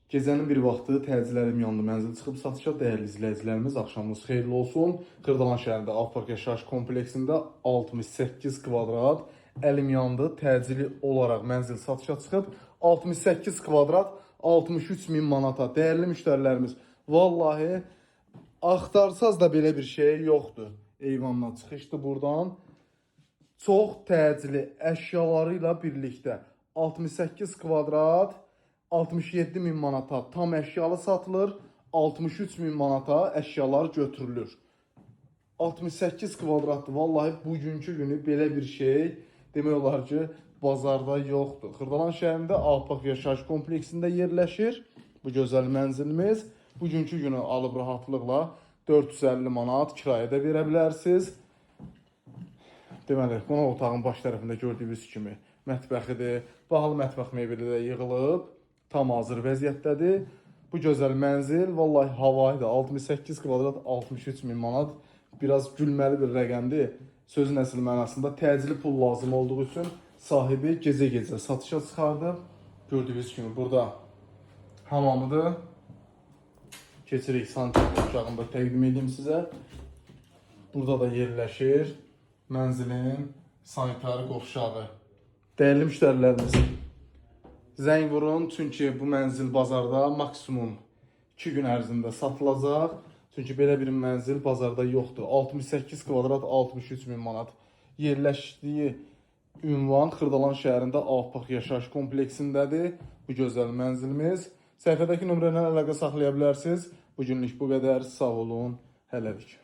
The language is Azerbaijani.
Gecənin bir vaxtı təcillərim yandı, mənzil çıxıb satışa. Dəyərli izləyicilərimiz, axşamınız xeyirli olsun. Xırdalan şəhərində Avpark yaşayış kompleksində 68 kvadrat əlim yandı. Təcili olaraq mənzil satışa çıxıb. 68 kvadrat 63 min manata. Dəyərli müştərilərimiz, vallahi axtarsaz da belə bir şey yoxdur. Eyvandan çıxışdı buradan. Çox təcili əşyaları ilə birlikdə 68 kvadrat 67 min manata tam əşyalı satılır, 63 min manata əşyalar götürülür. 68 kvadratdır, vallahi bugünkü günü belə bir şey demək olar ki, bazarda yoxdur. Xırdalan şəhərində Avpark yaşayış kompleksində yerləşir bu gözəl mənzilimiz. Bugünkü günü alıb rahatlıqla 450 manat kirayədə verə bilərsiniz. Deməli, qonaq otağın baş tərəfində gördüyünüz kimi mətbəxidir. Bahalı mətbəx mebeli də yığılıb. Tam hazır vəziyyətdədir. Bu gözəl mənzil, vallahi havaydı. 68 kvadrat 63 min manat. Biraz gülməli bir rəqəmdir. Sözün əsl mənasında təcili pul lazım olduğu üçün sahibi gecə-gecə satışa çıxardı. Gördüyünüz kimi burada hamamıdır. Keçirik sanitar qovşağında təqdim edeyim sizə. Burada da yerləşir mənzilin sanitar qovşağı. Dəyərli müştərilərimiz, zəng vurun, çünki bu mənzil bazarda maksimum 2 gün ərzində satılacaq. Çünki belə bir mənzil bazarda yoxdur. 68 kvadrat 63 min manat. Yerləşdiyi ünvan Xırdalan şəhərində Avpark yaşayış kompleksindədir. Bu gözəl mənzilimiz. Səhifədəki nömrədən əlaqə saxlaya bilərsiniz. Bugünlük bu qədər. Sağ olun. Hələlik.